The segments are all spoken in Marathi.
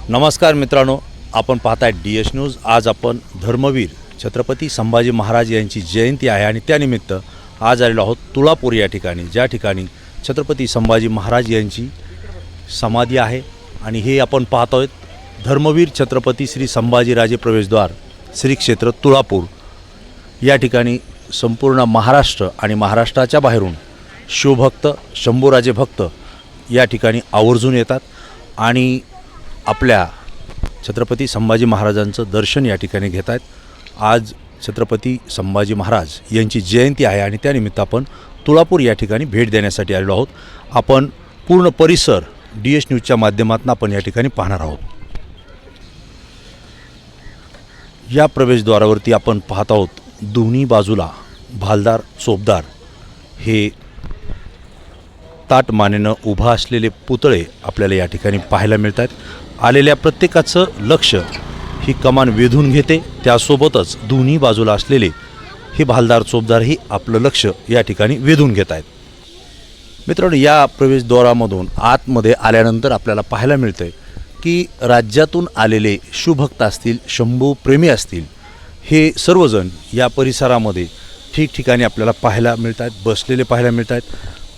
नमस्कार मित्रांनो, आपण पाहताय DS न्यूज। आज आपण धर्मवीर छत्रपती संभाजी महाराज यांची जयंती आहे आणि त्यानिमित्त आज आलेलो आहोत तुळापूर या ठिकाणी, ज्या ठिकाणी छत्रपती संभाजी महाराज यांची समाधी आहे। आणि हे आपण पाहतोय धर्मवीर छत्रपती श्री संभाजीराजे प्रवेशद्वार श्री क्षेत्र तुळापूर या ठिकाणी संपूर्ण महाराष्ट्र आणि महाराष्ट्राच्या बाहेरून शिवभक्त शंभूराजे भक्त या ठिकाणी आवर्जून येतात आणि आपल्या छत्रपती संभाजी महाराजांचं दर्शन या ठिकाणी घेत आहेत। आज छत्रपती संभाजी महाराज यांची जयंती आहे आणि त्यानिमित्त आपण तुळापूर या ठिकाणी भेट देण्यासाठी आलेलो आहोत। आपण पूर्ण परिसर DS न्यूजच्या माध्यमातून आपण या ठिकाणी पाहणार आहोत। या प्रवेशद्वारावरती आपण पाहत आहोत दोन्ही बाजूला भालदार चोपदार हे ताटमानेनं उभा असलेले पुतळे आपल्याला या ठिकाणी पाहायला मिळतात। आलेल्या प्रत्येकाचं लक्ष ही कमान वेधून घेते, त्यासोबतच दोन्ही बाजूला असलेले हे भालदार चोपदारही आपलं लक्ष या ठिकाणी वेधून घेत आहेत। मित्रांनो, या प्रवेशद्वारामधून आतमध्ये आल्यानंतर आपल्याला पाहायला मिळतंय की राज्यातून आलेले शिवभक्त असतील, शंभू प्रेमी असतील, हे सर्वजण या परिसरामध्ये ठिकठिकाणी आपल्याला पाहायला मिळतात, बसलेले पाहायला मिळतात।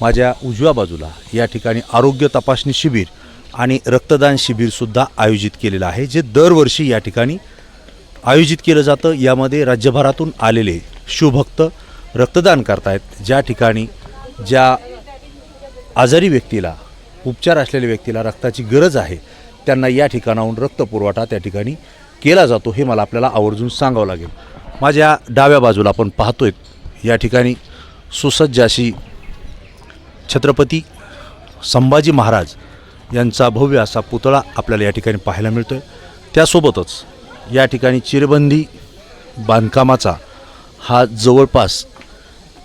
माझ्या उजव्या बाजूला या ठिकाणी आरोग्य तपासणी शिबिर आणि रक्तदान शिबिरसुद्धा आयोजित केलेलं आहे, जे दरवर्षी या ठिकाणी आयोजित केलं जातं। यामध्ये राज्यभरातून आलेले शिवभक्त रक्तदान करतायत। ज्या ठिकाणी ज्या आजारी व्यक्तीला, उपचार असलेल्या व्यक्तीला रक्ताची गरज आहे, त्यांना या ठिकाणाहून रक्तपुरवठा त्या ठिकाणी केला जातो, हे मला आपल्याला आवर्जून सांगावं लागेल। माझ्या डाव्या बाजूला आपण पाहतोय या ठिकाणी सुसज्ज अशी छत्रपती संभाजी महाराज यांचा भव्य असा पुतळा आपल्याला या ठिकाणी पाहायला मिळतोय। त्यासोबतच या ठिकाणी चिरबंदी बांधकामाचा हा जवळपास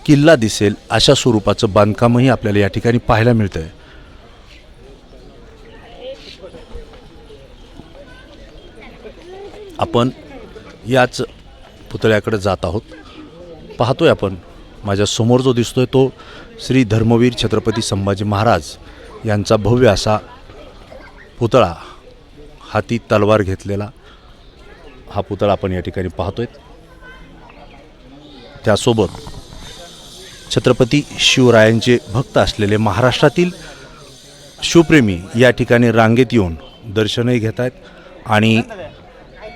किल्ला दिसेल अशा स्वरूपाचं बांधकामही आपल्याला या ठिकाणी पाहायला मिळतंय। आपण याच पुतळ्याकडे जात आहोत। पाहतोय आपण माझ्या समोर जो दिसतोय तो श्री धर्मवीर छत्रपती संभाजी महाराज यांचा भव्य असा पुतळा, हाती तलवार घेतलेला हा पुतळा आपण या ठिकाणी पाहतोय। त्यासोबत छत्रपती शिवरायांचे भक्त असलेले महाराष्ट्रातील शिवप्रेमी या ठिकाणी रांगेत येऊन दर्शनही घेत आहेत आणि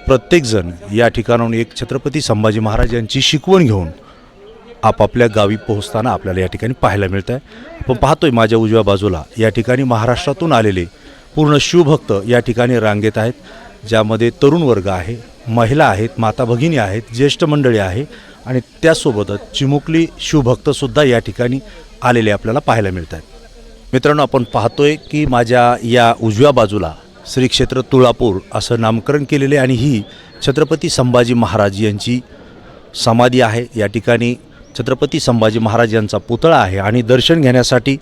प्रत्येकजण या ठिकाणाहून एक छत्रपती संभाजी महाराज यांची शिकवण घेऊन आपापल्या गावी पोहोचताना आपल्याला या ठिकाणी पाहायला मिळत आहे। आपण पाहतोय माझ्या उजव्या बाजूला या ठिकाणी महाराष्ट्रातून आलेले पूर्ण शिवभक्त या ठिकाणी रांगेत आहेत, ज्यामध्ये तरुण वर्ग आहे, महिला आहेत, माता भगिनी आहेत, ज्येष्ठ मंडळी आहे आणि त्यासोबतच चिमुकली शिवभक्तसुद्धा या ठिकाणी आलेले आपल्याला पाहायला मिळत आहेत। मित्रांनो, आपण पाहतोय की माझ्या या उजव्या बाजूला श्री क्षेत्र तुळापूर असं नामकरण केलेले आणि ही छत्रपती संभाजी महाराज यांची समाधी आहे। या ठिकाणी छत्रपती संभाजी महाराज यांचा पुतळा आहे आणि दर्शन घेण्यासाठी,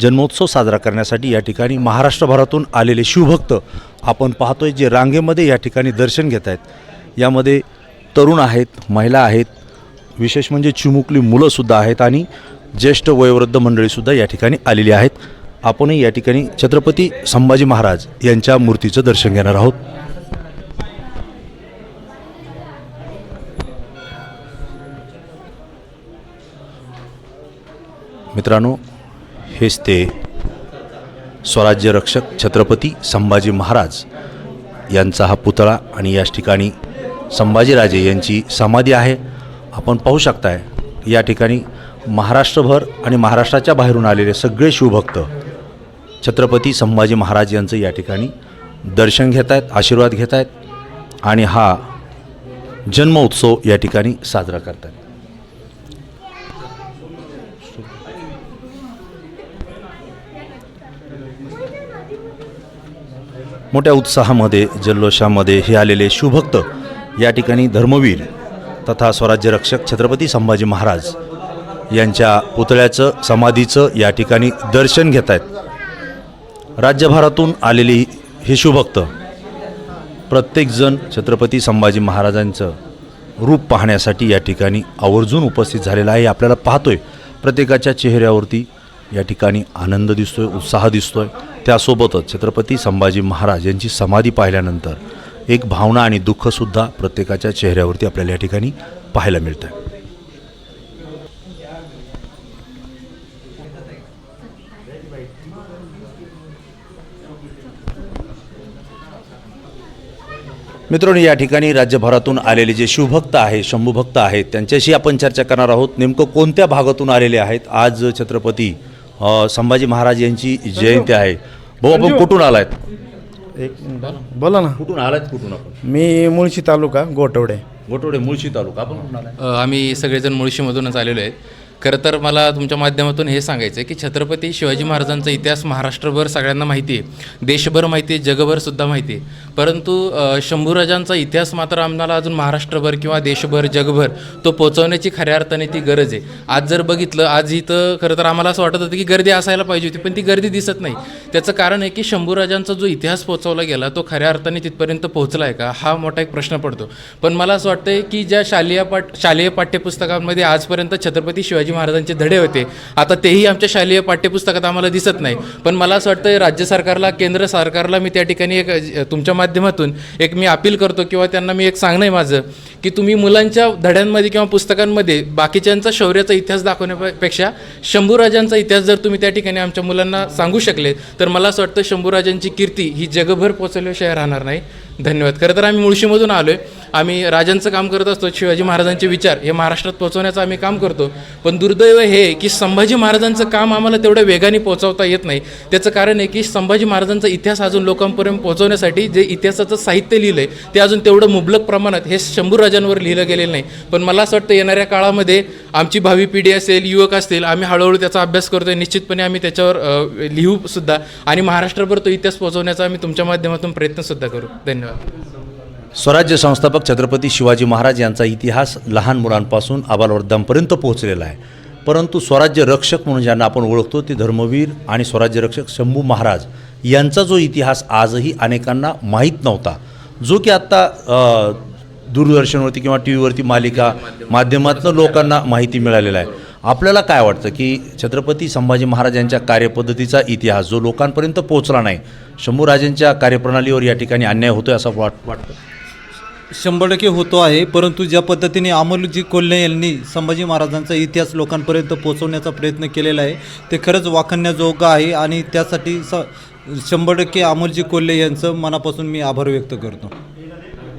जन्मोत्सव साजरा करण्यासाठी या ठिकाणी महाराष्ट्रभरातून आलेले शिवभक्त आपण पाहतोय, जे रांगेमध्ये या ठिकाणी दर्शन घेत आहेत। यामध्ये तरुण आहेत, महिला आहेत, विशेष म्हणजे चिमुकली मुलंसुद्धा आहेत आणि ज्येष्ठ वयोवृद्ध मंडळीसुद्धा या ठिकाणी आलेली आहेत। आपणही या ठिकाणी छत्रपती संभाजी महाराज यांच्या मूर्तीचं दर्शन घेणार आहोत। मित्रांनो, हेच ते स्वराज्य रक्षक छत्रपती संभाजी महाराज यांचा हा पुतळा आणि याच ठिकाणी संभाजीराजे यांची समाधी आहे। आपण पाहू शकताय या ठिकाणी महाराष्ट्रभर आणि महाराष्ट्राच्या बाहेरून आलेले सगळे शिवभक्त छत्रपती संभाजी महाराज यांचं या ठिकाणी दर्शन घेत आहेत, आशीर्वाद घेत आहेत आणि हा जन्मोत्सव या ठिकाणी साजरा करत आहेत। मोठ्या उत्साहामध्ये, जल्लोषामध्ये हे आलेले शिवभक्त या ठिकाणी धर्मवीर तथा स्वराज्य रक्षक छत्रपती संभाजी महाराज यांच्या पुतळ्याचं, समाधीचं या ठिकाणी दर्शन घेत आहेत। राज्यभरातून आलेले हे शिवभक्त प्रत्येकजण छत्रपती संभाजी महाराजांचं रूप पाहण्यासाठी या ठिकाणी आवर्जून उपस्थित झालेला आहे। आपल्याला पाहतोय प्रत्येकाच्या चेहऱ्यावरती या ठिकाणी आनंद दिसतोय, उत्साह दिसतोय त्यासोबतच छत्रपती संभाजी महाराज यांची समाधी पाहिल्यानंतर एक भावना आणि दुःखसुद्धा प्रत्येकाच्या चेहऱ्यावरती आपल्याला या ठिकाणी पाहायला मिळतं आहे. मित्रांनो, या ठिकाणी राज्यभरातून आलेले जे शिवभक्त आहेत, शंभूभक्त आहेत, त्यांच्याशी आपण चर्चा करणार आहोत. नेमकं कोणत्या भागातून आलेले आहेत? आज छत्रपती संभाजी महाराज यांची जयंती आहे. भाऊ, आपण कुठून आलायत? बोला ना. कुठून आलायत? कुठून आपण? मी मुळशी तालुका गोटवडे. गोटवडे, मुळशी तालुका. आपण कुठून आलाय? आम्ही सगळेजण मुळशीमधूनच आलेलो आहेत. खरं तर मला तुमच्या माध्यमातून हे सांगायचं आहे की छत्रपती शिवाजी महाराजांचा इतिहास महाराष्ट्रभर सगळ्यांना माहिती आहे, देशभर माहिती आहे, जगभरसुद्धा माहिती आहे. परंतु शंभूराजांचा इतिहास मात्र आम्हाला अजून महाराष्ट्रभर किंवा देशभर जगभर तो पोचवण्याची खऱ्या अर्थाने ती गरज आहे. आज जर बघितलं, आज इथं खरं तर आम्हाला असं वाटत होतं की गर्दी असायला पाहिजे होती, पण ती गर्दी दिसत नाही. त्याचं कारण आहे की शंभूराजांचा जो इतिहास पोचवला गेला तो खऱ्या अर्थाने तिथपर्यंत पोहोचला आहे का, हा मोठा एक प्रश्न पडतो. पण मला असं वाटतं की ज्या शालेय पाठ्यपुस्तकांमध्ये आजपर्यंत छत्रपती शिवाजी महाराजांचे धडे होते, आता तेही आमच्या शालेय पाठ्यपुस्तकात आम्हाला दिसत नाही. पण मला असं वाटतं राज्य सरकारला, केंद्र सरकारला मी त्या ठिकाणी एक तुमच्या माध्यमातून एक मी अपील करतो किंवा त्यांना मी एक सांगणं आहे माझं की तुम्ही मुलांच्या धड्यांमध्ये किंवा पुस्तकांमध्ये बाकीच्यांचा शौर्याचा इतिहास दाखवण्यापेक्षा शंभूराजांचा इतिहास जर तुम्ही त्या ठिकाणी आमच्या मुलांना सांगू शकले तर मला असं वाटतं शंभूराजांची कीर्ती ही जगभर पोचवल्याशिवाय राहणार नाही. धन्यवाद. खरं तर आम्ही मुळशीमधून आलो आहे. आम्ही राजांचं काम करत असतो, शिवाजी महाराजांचे विचार हे महाराष्ट्रात पोहोचवण्याचं आम्ही काम करतो. पण दुर्दैव हे की संभाजी महाराजांचं काम आम्हाला तेवढ्या वेगाने पोहोचवता येत नाही. त्याचं कारण आहे की संभाजी महाराजांचा इतिहास अजून लोकांपर्यंत पोहोचवण्यासाठी जे इतिहासाचं साहित्य लिहिलं आहे ते अजून तेवढं मुबलक प्रमाणात हे शंभूराजांवर लिहिलं गेलेलं नाही. पण मला असं वाटतं येणाऱ्या काळामध्ये आमची भावी पिढी असेल, युवक असतील, आम्ही हळूहळू त्याचा अभ्यास करतो आहे. निश्चितपणे आम्ही त्याच्यावर लिहूसुद्धा आणि महाराष्ट्रभर तो इतिहास पोहोचवण्याचा आम्ही तुमच्या माध्यमातून प्रयत्नसुद्धा करू. धन्यवाद. स्वराज्य संस्थापक छत्रपती शिवाजी महाराज यांचा इतिहास लहान मुलांपासून आबालवृद्धांपर्यंत पोहोचलेला आहे. परंतु स्वराज्य रक्षक म्हणून ज्यांना आपण ओळखतो ते धर्मवीर आणि स्वराज्य रक्षक शंभू महाराज यांचा जो इतिहास आजही अनेकांना माहीत नव्हता, जो की आत्ता दूरदर्शनवरती किंवा टी व्हीवरती मालिका माध्यमातून लोकांना माहिती मिळालेला आहे. आपल्याला काय वाटतं की छत्रपती संभाजी महाराज यांच्या कार्यपद्धतीचा इतिहास जो लोकांपर्यंत पोहोचला नाही, शंभूराजांच्या कार्यप्रणालीवर या ठिकाणी अन्याय होतोय असं वाटतं? 100% होतो आहे. परंतु ज्या पद्धतीने अमोलजी कोल्हे यांनी संभाजी महाराजांचा इतिहास लोकांपर्यंत पोहोचवण्याचा प्रयत्न केलेला आहे ते खरंच वाखाणण्याजोगं आहे आणि त्यासाठी 100% अमोलजी कोल्हे यांचं मनापासून मी आभार व्यक्त करतो.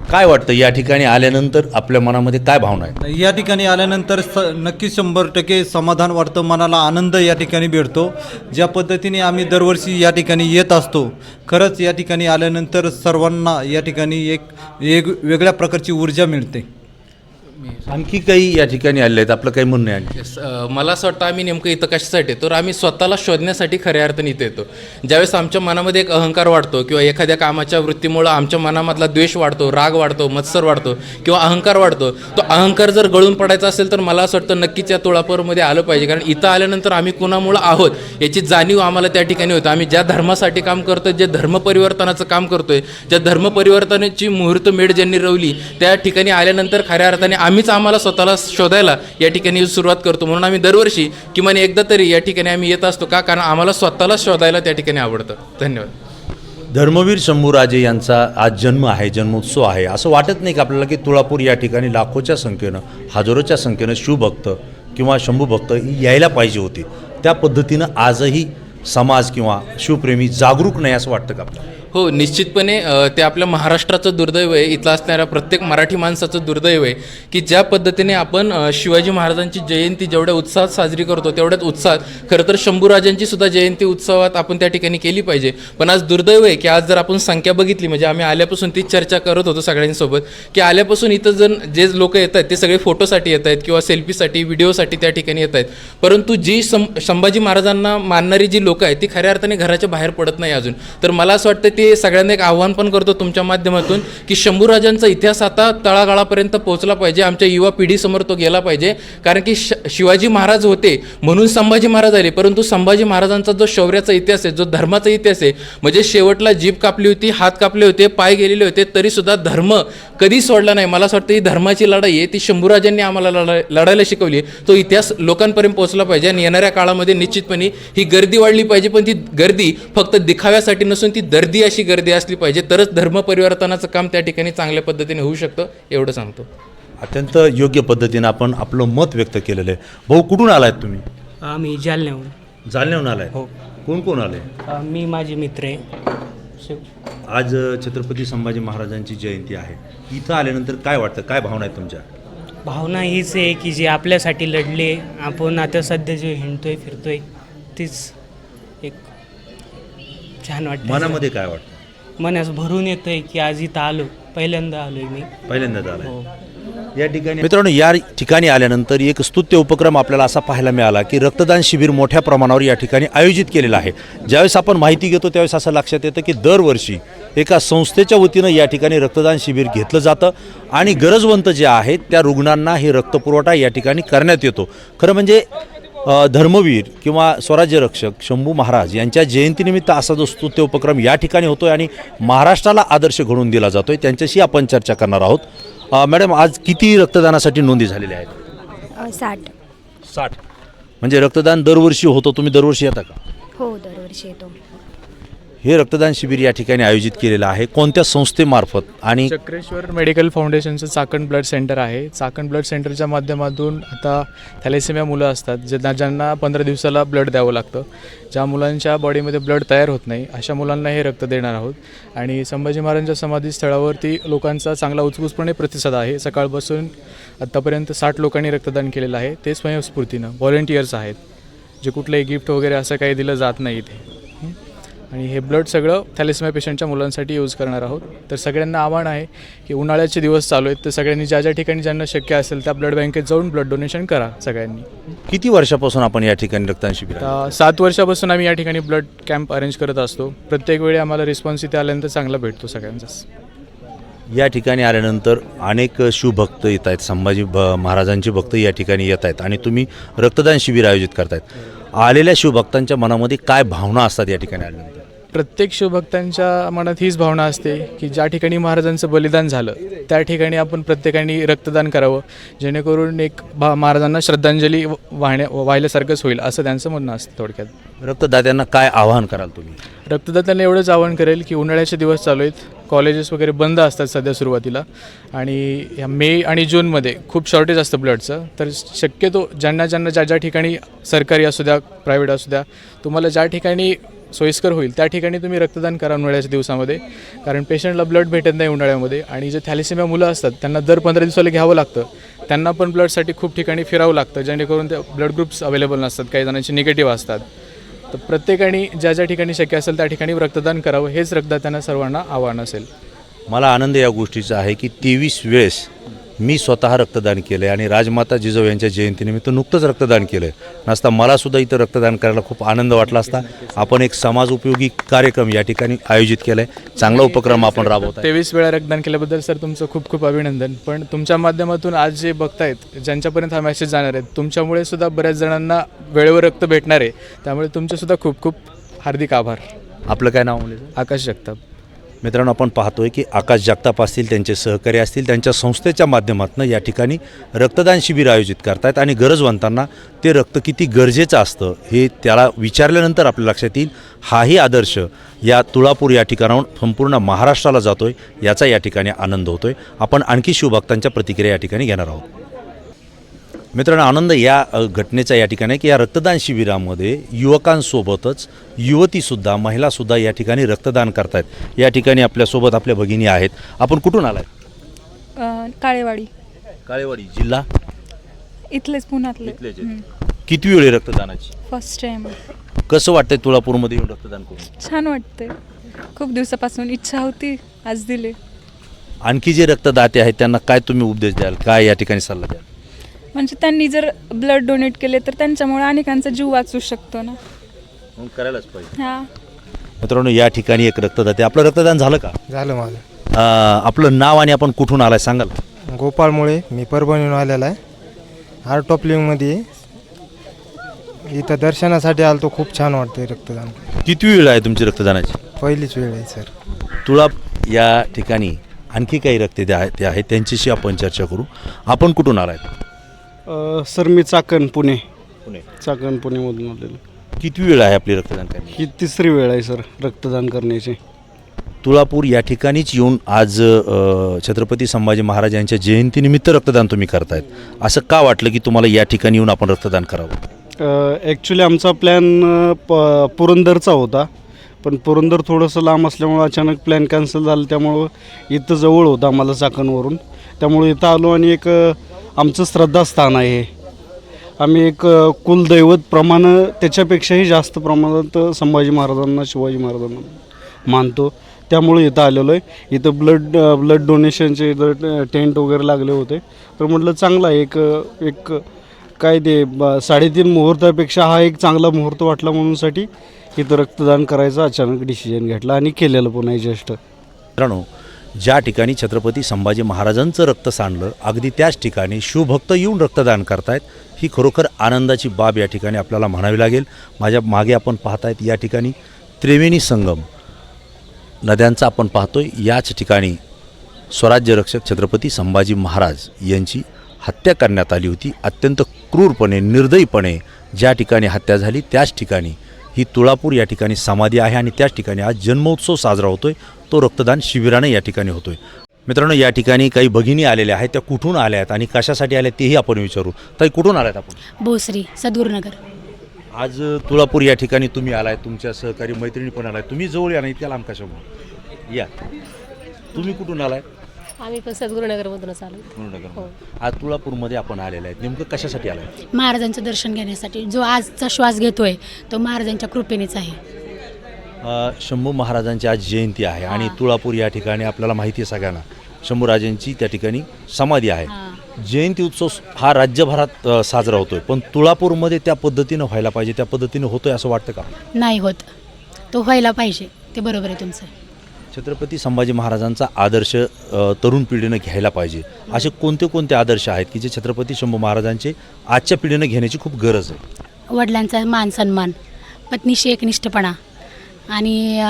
काय वाटतं या ठिकाणी आल्यानंतर आपल्या मनामध्ये काय भावना आहे? या ठिकाणी आल्यानंतर नक्कीच 100% समाधान वाटतं, मनाला आनंद या ठिकाणी भेटतो. ज्या पद्धतीने आम्ही दरवर्षी या ठिकाणी येत असतो, खरंच या ठिकाणी आल्यानंतर सर्वांना या ठिकाणी एक वेगळ्या प्रकारची ऊर्जा मिळते. आणखी काही या ठिकाणी आले आहेत, आपलं काही म्हणणं आहे? मला असं वाटतं आम्ही नेमकं इथं कशासाठी येतो, तर आम्ही स्वतःला शोधण्यासाठी खऱ्या अर्थाने इथं येतो. ज्यावेळेस आमच्या मनामध्ये एक अहंकार वाढतो किंवा एखाद्या कामाच्या वृत्तीमुळं आमच्या मनामधला द्वेष वाढतो, राग वाढतो, मत्सर वाढतो किंवा अहंकार वाढतो, तो अहंकार जर गळून पडायचा असेल तर मला असं वाटतं नक्कीच या तुळापूरमध्ये आलं पाहिजे. कारण इथं आल्यानंतर आम्ही कुणामुळं आहोत याची जाणीव आम्हाला त्या ठिकाणी होतं. आम्ही ज्या धर्मासाठी काम करतोय, जे धर्मपरिवर्तनाचं काम करतोय, ज्या धर्मपरिवर्तनाची मुहूर्तमेढ ज्यांनी रवली त्या ठिकाणी आल्यानंतर खऱ्या अर्थाने आम्हीच आम्हाला स्वतःला शोधायला या ठिकाणी सुरुवात करतो. म्हणून आम्ही दरवर्षी किमान एकदा तरी या ठिकाणी आम्ही येत असतो. का? कारण आम्हाला स्वतःला शोधायला त्या ठिकाणी आवडतं. धन्यवाद. धर्मवीर शंभूराजे यांचा आज जन्म आहे, जन्मोत्सव आहे. असं वाटत नाही का आपल्याला की तुळापूर या ठिकाणी लाखोच्या संख्येनं, हजारोच्या संख्येनं शिवभक्त किंवा शंभूभक्त यायला पाहिजे होते? त्या पद्धतीनं आजही समाज किंवा शिवप्रेमी जागरूक नाही असं वाटतं का आपल्याला? हो, निश्चितपणे ते आपल्या महाराष्ट्राचं दुर्दैव आहे, इथलं असणाऱ्या प्रत्येक मराठी माणसाचं दुर्दैव आहे की ज्या पद्धतीने आपण शिवाजी महाराजांची जयंती जेवढ्या उत्साहात साजरी करतो तेवढ्याच उत्साहात खरं तर शंभूराजांची सुद्धा जयंती उत्सवात आपण त्या ठिकाणी केली पाहिजे. पण आज दुर्दैव आहे की आज जर आपण संख्या बघितली, म्हणजे आम्ही आल्यापासून तीच चर्चा करत होतो सगळ्यांसोबत की आल्यापासून इथं जर जे लोक येत आहेत ते सगळे फोटोसाठी येत आहेत किंवा सेल्फीसाठी, व्हिडिओसाठी त्या ठिकाणी येत आहेत. परंतु जी संभाजी महाराजांना मानणारी जी लोकं आहेत ती खऱ्या अर्थाने घराच्या बाहेर पडत नाही अजून. तर मला असं वाटतं त्यासाठी सगळ्यांना एक आव्हान पण करतो तुमच्या माध्यमातून की शंभूराजांचा इतिहास आता तळागाळापर्यंत पोहोचला पाहिजे, आमच्या युवा पिढीसमोर तो गेला पाहिजे. कारण की शिवाजी महाराज होते म्हणून संभाजी महाराज आले, परंतु संभाजी महाराजांचा जो शौर्याचा इतिहास आहे, जो धर्माचा इतिहास आहे, म्हणजे शेवटला जीभ कापली होती, हात कापले होते, पाय गेलेले होते, तरीसुद्धा धर्म कधी सोडला नाही. मला असं वाटतं ही धर्माची लढाई आहे, ती शंभूराजांनी आम्हाला लढायला शिकवली. तो इतिहास लोकांपर्यंत पोहोचला पाहिजे आणि येणाऱ्या काळामध्ये निश्चितपणे ही गर्दी वाढली पाहिजे, पण ती गर्दी फक्त दिखाव्यासाठी नसून ती दर्दी अशी गर्दी असली पाहिजे, तरच धर्म परिवर्तनाचं काम त्या ठिकाणी चांगल्या पद्धतीने होऊ शकतं, एवढं सांगतो. अत्यंत योग्य पद्धतीनं आपण आपलं मत व्यक्त केलेलं आहे. भाऊ, कुठून आलायत तुम्ही? आम्ही जालन्याहून. जालन्याहून आलाय? हो. कोण कोण आले? मी माझे मित्र आहे. आज छत्रपती संभाजी महाराजांची जयंती आहे, इथं आल्यानंतर काय वाटतं, काय भावना आहेत तुमच्या? भावना हीच आहे की जे आपल्यासाठी लढले, आपण आता सध्या जे हिंडतोय फिरतोय तीच एक छान वाटतं. मनामध्ये काय वाटतं? मन असं भरून येतंय की आज इथं आलो, पहिल्यांदा आलोय मी. पहिल्यांदाच आलाय हो. या ठिकाणी. मित्रांनो, या ठिकाणी आल्यानंतर एक स्तुत्य उपक्रम आपल्याला असा पाहायला मिळाला की रक्तदान शिबिर मोठ्या प्रमाणावर या ठिकाणी आयोजित केलेलं आहे. ज्यावेळेस आपण माहिती घेतो त्यावेळेस असं लक्षात येतं की दरवर्षी एका संस्थेच्या वतीनं या ठिकाणी रक्तदान शिबिर घेतलं जातं आणि गरजवंत जे आहेत त्या रुग्णांना हे रक्तपुरवठा या ठिकाणी करण्यात येतो. खरं म्हणजे धर्मवीर किंवा स्वराज्य रक्षक शंभू महाराज यांच्या जयंतीनिमित्त असा जो स्तुत्य उपक्रम या ठिकाणी होतोय आणि महाराष्ट्राला आदर्श घडवून दिला जातोय, त्यांच्याशी आपण चर्चा करणार आहोत. मॅडम, आज किती रक्तदानासाठी नोंदी झालेल्या आहेत? 60. म्हणजे रक्तदान दरवर्षी होतं, तुम्ही दरवर्षी येता का? हो, दरवर्षी येतो. हे रक्तदान शिबिर या ठिकाणी आयोजित केलेलं आहे कोणत्या संस्थेमार्फत? आणि चक्रेश्वर मेडिकल फाउंडेशनचं चाकण ब्लड सेंटर आहे. चाकण ब्लड सेंटरच्या माध्यमातून आता थॅलेसेमिया मुलं असतात ज्यांना 15 दिवसाला ब्लड द्यावं लागतं, ज्या मुलांच्या बॉडीमध्ये ब्लड तयार होत नाही अशा मुलांना हे रक्त देणार आहोत. आणि संभाजी महाराजांच्या समाधीस्थळावरती लोकांचा चांगला उत्स्फूर्तपणे प्रतिसाद आहे. सकाळपासून आत्तापर्यंत 60 लोकांनी रक्तदान केलेलं आहे. ते स्वयंस्फूर्तीनं व्हॉलेंटियर्स आहेत, जे कुठलंही गिफ्ट वगैरे असं काही दिलं जात नाही इथे. आणि हे ब्लड सगळं थॅलेसेमिया पेशंटच्या मुलांसाठी यूज करणार आहोत. तर सगळ्यांना आव्हान आहे की उन्हाळ्याचे दिवस चालू आहेत, तर सगळ्यांनी ज्या ठिकाणी ज्यांना शक्य असेल त्या ब्लड बँकेत जाऊन ब्लड डोनेशन करा सगळ्यांनी. किती वर्षापासून आपण या ठिकाणी रक्तदान शिबिर? 7 वर्षापासून आम्ही या ठिकाणी ब्लड कॅम्प अरेंज करत असतो. प्रत्येक वेळी आम्हाला रिस्पॉन्स इथे आल्यानंतर चांगला भेटतो सगळ्यांचाच. या ठिकाणी आल्यानंतर अनेक शिवभक्त येत आहेत, संभाजी महाराजांचे भक्त या ठिकाणी येत आहेत आणि तुम्ही रक्तदान शिबिर आयोजित करतायत. आलेल्या शिवभक्तांच्या मनामध्ये काय भावना असतात या ठिकाणी आल्यानंतर? प्रत्येक शिवभक्तांच्या मनात हीच भावना असते की ज्या ठिकाणी महाराजांचं बलिदान झालं त्या ठिकाणी आपण प्रत्येकाने रक्तदान करावं, जेणेकरून एक महाराजांना श्रद्धांजली वाहिल्यासारखंच होईल, असं त्यांचं म्हणणं असतं. थोडक्यात रक्तदात्यांना काय आवाहन कराल तुम्ही? रक्तदात्यांना एवढंच आवाहन करेल की उन्हाळ्याचे दिवस चालू आहेत, कॉलेजेस वगैरे बंद असतात सध्या सुरुवातीला, आणि ह्या मे आणि जूनमध्ये खूप शॉर्टेज असतं ब्लडचं. तर शक्यतो ज्या ठिकाणी सरकारी असू द्या प्रायव्हेट असू द्या, तुम्हाला ज्या ठिकाणी सोयीस्कर होईल त्या ठिकाणी तुम्ही रक्तदान करा उन्हाळ्याच्या दिवसामध्ये. कारण पेशंटला ब्लड भेटत नाही उन्हाळ्यामध्ये, आणि जे थॅलेसेमिया मुलं असतात त्यांना दर 15 दिवसाला घ्यावं लागतं. त्यांना पण ब्लडसाठी खूप ठिकाणी फिरावं लागतं, जेणेकरून ते ब्लड ग्रुप्स अवेलेबल नसतात, काही जणांचे निगेटिव्ह असतात. तर प्रत्येकाने ज्या ठिकाणी शक्य असेल त्या ठिकाणी रक्तदान करावं, हेच रक्तदात्यांना सर्वांना आव्हान असेल. मला आनंद या गोष्टीचा आहे की 23 वेळेस मी स्वतः रक्तदान केलं आहे आणि राजमाता जिजाऊ यांच्या जयंतीनिमित्त नुकतंच रक्तदान केलं आहे. नसता मलासुद्धा इथं रक्तदान करायला खूप आनंद वाटला असता. आपण एक समाज उपयोगी कार्यक्रम या ठिकाणी आयोजित केला आहे, चांगला उपक्रम आपण राबवत आहे. 23 वेळा रक्तदान केल्याबद्दल सर तुमचं खूप खूप अभिनंदन. पण तुमच्या माध्यमातून आज जे बघतायत, ज्यांच्यापर्यंत हा मेसेज जाणार आहे, तुमच्यामुळे सुद्धा बऱ्याच जणांना वेळेवर रक्त भेटणार आहे, त्यामुळे तुमचेसुद्धा खूप खूप हार्दिक आभार. आपलं काय नाव म्हणलं? आकाश जगताप. मित्रांनो, आपण पाहतोय की आकाश जगताप असतील, त्यांचे सहकारी असतील, त्यांच्या संस्थेच्या माध्यमातून या ठिकाणी रक्तदान शिबिर आयोजित करतायत आणि गरजवंतांना ते रक्त किती गरजेचं असतं हे त्याला विचारल्यानंतर आपल्या लक्षात येईल. हाही आदर्श या तुळापूर या ठिकाणाहून संपूर्ण महाराष्ट्राला जातोय, याचा या ठिकाणी आनंद होतोय. आपण आणखी शिवभक्तांच्या प्रतिक्रिया या ठिकाणी घेणार आहोत. मित्रांनो, आनंद या घटनेचा या ठिकाणी की या रक्तदान शिबिरामध्ये युवकांसोबतच युवतीसुद्धा महिलासुद्धा या ठिकाणी रक्तदान करतायत. या ठिकाणी आपल्यासोबत आपल्या भगिनी आहेत. आपण कुठून आलाय? काळेवाडी. काळेवाडी जिल्हा? इथलेच, पुण्यातले. किती वेळ आहे रक्तदानाची? First time. कसं वाटतंय तुळापूरमध्ये येऊन रक्तदान करून? छान वाटतंय. खूप दिवसापासून इच्छा होती, आज दिले. आणखी जे रक्तदाते आहेत त्यांना काय तुम्ही उपदेश द्याल, काय या ठिकाणी सल्ला द्याल? म्हणजे त्यांनी जर ब्लड डोनेट केले तर त्यांच्यामुळे अनेकांचा जीव वाचू शकतो ना. करायलाच पाहिजे. हां. मित्रांनो, या ठिकाणी एक रक्तदाते. आपलं रक्तदान झालं का? झालं माझं. आपलं नाव आणि आपण कुठून आलाय सांगाल? गोपाळमुळे मी परभणीहून आलेला आहे. आर्ट ऑफ लिव्हिंगमध्ये इथं दर्शनासाठी आलो. तो खूप छान वाटते. रक्तदान किती वेळ आहे तुमची रक्तदानाची? पहिलीच वेळ आहे सर. तुळाप या ठिकाणी आणखी काही रक्तदाते आहेत, त्यांच्याशी आपण चर्चा करू. आपण कुठून आलाय? सर मी चाकण पुणे पुणे. पुणेमधून आलेलो. किती वेळ आहे आपली रक्तदान करण्याची? ही तिसरी वेळ आहे सर रक्तदान करण्याची. तुळापूर या ठिकाणीच येऊन आज छत्रपती संभाजी महाराज यांच्या जयंतीनिमित्त रक्तदान तुम्ही करतायत. असं का वाटलं की तुम्हाला या ठिकाणी येऊन आपण रक्तदान करावं? ॲक्च्युली आमचा प्लॅन पुरंदरचा होता, पण पुरंदर थोडंसं लांब असल्यामुळं अचानक प्लॅन कॅन्सल झालं. त्यामुळं इथं जवळ होतं आम्हाला चाकणवरून, त्यामुळे इथं आलो. आणि एक आमचं श्रद्धास्थान आहे हे. आम्ही एक कुलदैवतप्रमाणे त्याच्यापेक्षाही जास्त प्रमाणात संभाजी महाराजांना, शिवाजी महाराजांना मानतो. त्यामुळे इथं आलेलो आहे. इथं ब्लड डोनेशनचे इथं टेंट वगैरे लागले होते, तर म्हटलं चांगला एक काय ते 3.5 मुहूर्तापेक्षा हा एक चांगला मुहूर्त वाटला, म्हणूनसाठी इथं रक्तदान करायचं अचानक डिसिजन घेतला आणि केलेलं पुन्हा ज्येष्ठ. मित्रांनो, ज्या ठिकाणी छत्रपती संभाजी महाराजांचं रक्त सांडलं, अगदी त्याच ठिकाणी शिवभक्त येऊन रक्तदान करतायत. ही खरोखर आनंदाची बाब या ठिकाणी आपल्याला म्हणावी लागेल. माझ्या मागे आपण पाहतायत या ठिकाणी त्रिवेणी संगम नद्यांचा आपण पाहतोय. याच ठिकाणी स्वराज्य रक्षक छत्रपती संभाजी महाराज यांची हत्या करण्यात आली होती. अत्यंत क्रूरपणे, निर्दयीपणे ज्या ठिकाणी हत्या झाली, त्याच ठिकाणी ही तुळापूर या ठिकाणी समाधी आहे आणि त्याच ठिकाणी आज जन्मोत्सव साजरा होतोय. तो रक्तदान शिबिराने या ठिकाणी होतोय. मित्रांनो, या ठिकाणी काही भगिनी आलेल्या आहेत. त्या कुठून आल्या आहेत आणि कशासाठी आल्या तेही आपण विचारू. ताई, कुठून आल्यात आपण? भोसरी, सद्गुरुनगर. आज तुळापूर या ठिकाणी तुम्ही आलाय, तुमच्या सहकारी मैत्रिणी पण आलाय. तुम्ही जवळ या नाही, इतक्या लांब कशामुळे या? तुम्ही कुठून आलाय? आम्ही पण सद्गुरुनगरमधूनच आलो. हो. आज तुळापूरमध्ये आपण आलेले आहेत, नेमकं कशासाठी आलाय? महाराजांचं दर्शन घेण्यासाठी. जो आजचा श्वास घेतोय तो महाराजांच्या कृपेनेच आहे. शंभू महाराजांची आज जयंती आहे आणि तुळापूर या ठिकाणी आपल्याला माहिती आहे सगळ्यांना, शंभूराजांची त्या ठिकाणी समाधी आहे. जयंती उत्सव हा राज्यभरात साजरा होतोय, पण तुळापूरमध्ये त्या पद्धतीनं व्हायला पाहिजे, त्या पद्धतीनं होतोय असं वाटतं का? नाही होत. तो व्हायला पाहिजे. ते बरोबर आहे तुमचं. छत्रपती संभाजी महाराजांचा आदर्श तरुण पिढीनं घ्यायला पाहिजे. असे कोणते कोणते आदर्श आहेत की जे छत्रपती शंभू महाराजांचे आजच्या पिढीनं घेण्याची खूप गरज आहे? वडिलांचा मान सन्मान, पत्नीशी एकनिष्ठपणा आणि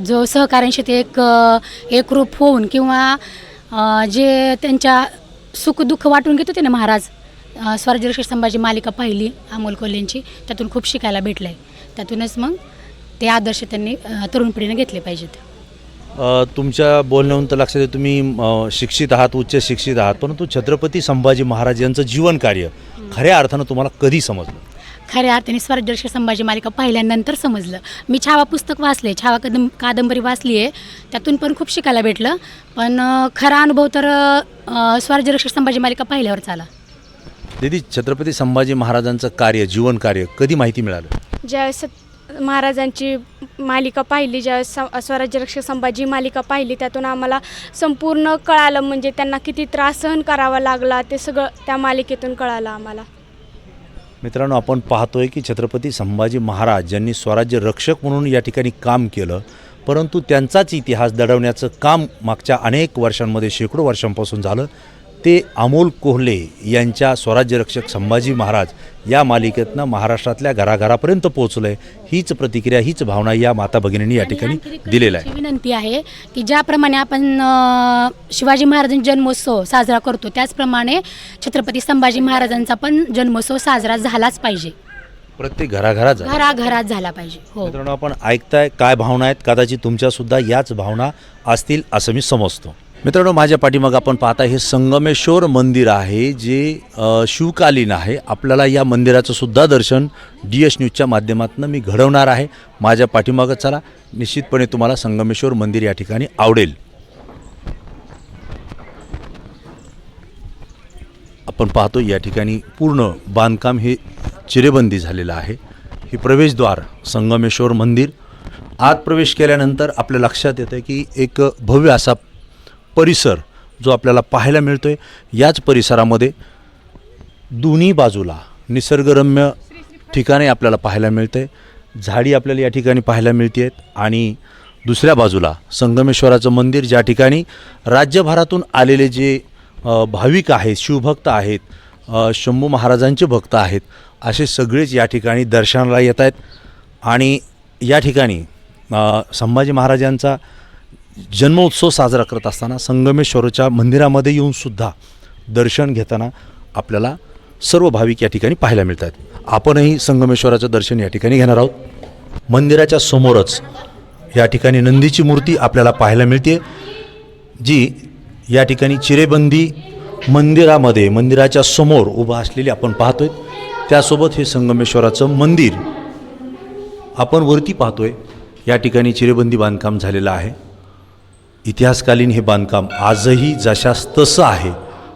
जो सहकाऱ्यांशी ते एकरूप होऊन किंवा जे त्यांच्या सुखदुःख वाटून घेत होते ना महाराज. स्वराज्य रक्षक संभाजी मालिका पाहिली अमोल कोल्हेंची, त्यातून खूप शिकायला भेटलं आहे. त्यातूनच मग ते आदर्श त्यांनी तरुण पिढीनं घेतले पाहिजेत. तुमच्या बोलण्याहून तर लक्षात येतं तुम्ही शिक्षित आहात, उच्च शिक्षित आहात, परंतु छत्रपती संभाजी महाराज यांचं जीवन कार्य खऱ्या अर्थानं तुम्हाला कधी समजलं? खऱ्या अर्थाने स्वराज्य रक्षक संभाजी मालिका पाहिल्यानंतर समजलं. मी छावा पुस्तक वाचले, छावा कादंबरी वाचली आहे, त्यातून पण खूप शिकायला भेटलं. पण खरा अनुभव तर स्वराज्य रक्षक संभाजी मालिका पाहिल्यावरच आला. दीदी, छत्रपती संभाजी महाराजांचं कार्य, जीवन कार्य कधी माहिती मिळालं? ज्यावेळेस महाराजांची मालिका पाहिली, ज्यावेळेस स्वराज्य रक्षक संभाजी मालिका पाहिली, त्यातून आम्हाला संपूर्ण कळालं. म्हणजे त्यांना किती त्रास सहन करावा लागला ते सगळं त्या मालिकेतून कळालं आम्हाला. मित्रांनो, आपण पाहतोय की छत्रपती संभाजी महाराज ज्यांनी स्वराज्य रक्षक म्हणून या ठिकाणी काम केलं, परंतु त्यांचाच इतिहास दडवण्याचं काम मागच्या अनेक वर्षांमध्ये, शेकडो वर्षांपासून झालं. ते अमोल कोल्हे यांच्या स्वराज्य रक्षक संभाजी महाराज या मालिकेतनं महाराष्ट्रातल्या घराघरापर्यंत पोहोचलं आहे. हीच प्रतिक्रिया, हीच भावना या माता भगिनींनी या ठिकाणी दिलेलं आहे. विनंती आहे की ज्याप्रमाणे आपण शिवाजी महाराजांचा जन्मोत्सव साजरा करतो, त्याचप्रमाणे छत्रपती संभाजी महाराजांचा पण जन्मोत्सव साजरा झालाच पाहिजे. प्रत्येक घराघरात झाला पाहिजे. हो मित्रांनो, आपण ऐकताय काय भावना आहेत, कदाचित तुमच्यासुद्धा याच भावना असतील असं मी समजतो. मित्रांनो, माझ्या पाठीमागं आपण पाहता हे संगमेश्वर मंदिर आहे, जे शिवकालीन आहे. आपल्याला या मंदिराचं सुद्धा दर्शन DS न्यूजच्या माध्यमातून मी घडवणार आहे. माझ्या पाठीमागं चला, निश्चितपणे तुम्हाला संगमेश्वर मंदिर या ठिकाणी आवडेल. आपण पाहतो या ठिकाणी पूर्ण बांधकाम हे चिरेबंदी झालेलं आहे. हे प्रवेशद्वार संगमेश्वर मंदिर. आत प्रवेश केल्यानंतर आपल्या लक्षात येतं की एक भव्य असा परिसर जो आपल्याला पाहायला मिळतोय. याच परिसरामध्ये दोन्ही बाजूला निसर्गरम्य ठिकाणे आपल्याला पाहायला मिळते. झाडी आपल्याला या ठिकाणी पाहायला मिळते आहेत आणि दुसऱ्या बाजूला संगमेश्वराचं मंदिर, ज्या ठिकाणी राज्यभरातून आलेले जे भाविक आहेत, शिवभक्त आहेत, शंभू महाराजांचे भक्त आहेत, असे सगळेच या ठिकाणी दर्शनाला येत आहेत. आणि या ठिकाणी संभाजी महाराजांचा जन्मोत्सव साजरा करत असताना संगमेश्वरच्या मंदिरामध्ये येऊनसुद्धा दर्शन घेताना आपल्याला सर्व भाविक या ठिकाणी पाहायला मिळतात. आपणही संगमेश्वराचं दर्शन या ठिकाणी घेणार आहोत. मंदिराच्या समोरच या ठिकाणी नंदीची मूर्ती आपल्याला पाहायला मिळते, जी या ठिकाणी चिरेबंदी मंदिरामध्ये मंदिराच्या समोर उभा असलेली आपण पाहतोय. त्यासोबत हे संगमेश्वराचं मंदिर आपण वरती पाहतोय. या ठिकाणी चिरेबंदी बांधकाम झालेलं आहे. इतिहासकालीन हे बांधकाम आजही जशास तसं आहे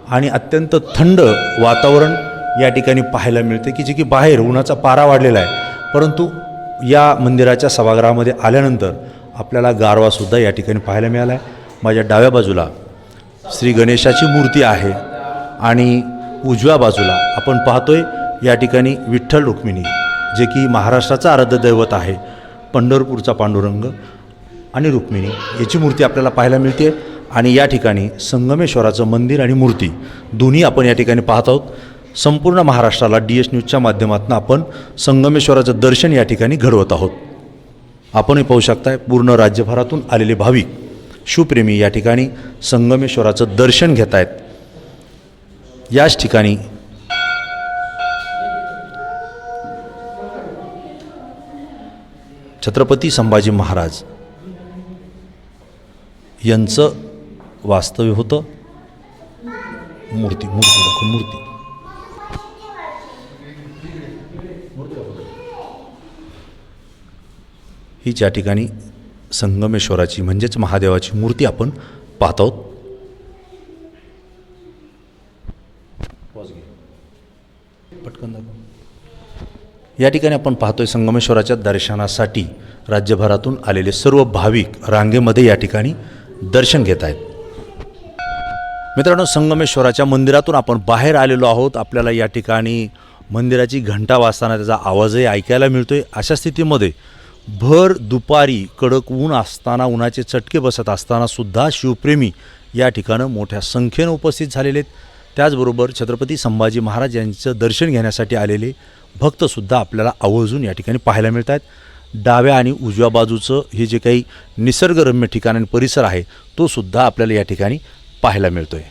आणि अत्यंत थंड वातावरण या ठिकाणी पाहायला मिळते, की जे की बाहेर उन्हाचा पारा वाढलेला आहे, परंतु या मंदिराच्या सभागृहामध्ये आल्यानंतर आपल्याला गारवासुद्धा या ठिकाणी पाहायला मिळाला आहे. माझ्या डाव्या बाजूला श्री गणेशाची मूर्ती आहे आणि उजव्या बाजूला आपण पाहतोय या ठिकाणी विठ्ठल रुक्मिणी, जे की महाराष्ट्राचं आराध्य दैवत आहे, पंढरपूरचा पांडुरंग आणि रुक्मिणी याची मूर्ती आपल्याला पाहायला मिळते. आणि या ठिकाणी संगमेश्वराचं मंदिर आणि मूर्ती दोन्ही आपण या ठिकाणी पाहत आहोत. संपूर्ण महाराष्ट्राला DS न्यूजच्या माध्यमातून आपण संगमेश्वराचं दर्शन या ठिकाणी घडवत आहोत. आपणही पाहू शकताय पूर्ण राज्यभरातून आलेले भाविक शिवप्रेमी या ठिकाणी संगमेश्वराचं दर्शन घेत आहेत. याच ठिकाणी छत्रपती संभाजी महाराज यांचं वास्तव्य होतं. मूर्ती दाखव, मूर्ती ही ज्या ठिकाणी संगमेश्वराची म्हणजेच महादेवाची मूर्ती आपण पाहत आहोत. पटकन दाखव. या ठिकाणी आपण पाहतोय संगमेश्वराच्या दर्शनासाठी राज्यभरातून आलेले सर्व भाविक रांगेमध्ये या ठिकाणी दर्शन घेत आहेत. मित्रांनो, संगमेश्वराच्या मंदिरातून आपण बाहेर आलेलो आहोत. आपल्याला या ठिकाणी मंदिराची घंटा वाजताना त्याचा आवाजही ऐकायला मिळतोय. अशा स्थितीमध्ये भर दुपारी कडक ऊन असताना, उन्हाचे चटके बसत असताना सुद्धा शिवप्रेमी या ठिकाणी मोठ्या संख्येनं उपस्थित झालेले आहेत. त्याचबरोबर छत्रपती संभाजी महाराज यांचं दर्शन घेण्यासाठी आलेले भक्तसुद्धा आपल्याला आवर्जून या ठिकाणी पाहायला मिळत आहेत. डाव्या आणि उजव्या बाजूचं हे जे काही निसर्गरम्य ठिकाण आणि परिसर आहे तो सुद्धा आपल्याला या ठिकाणी पाहायला मिळतो आहे.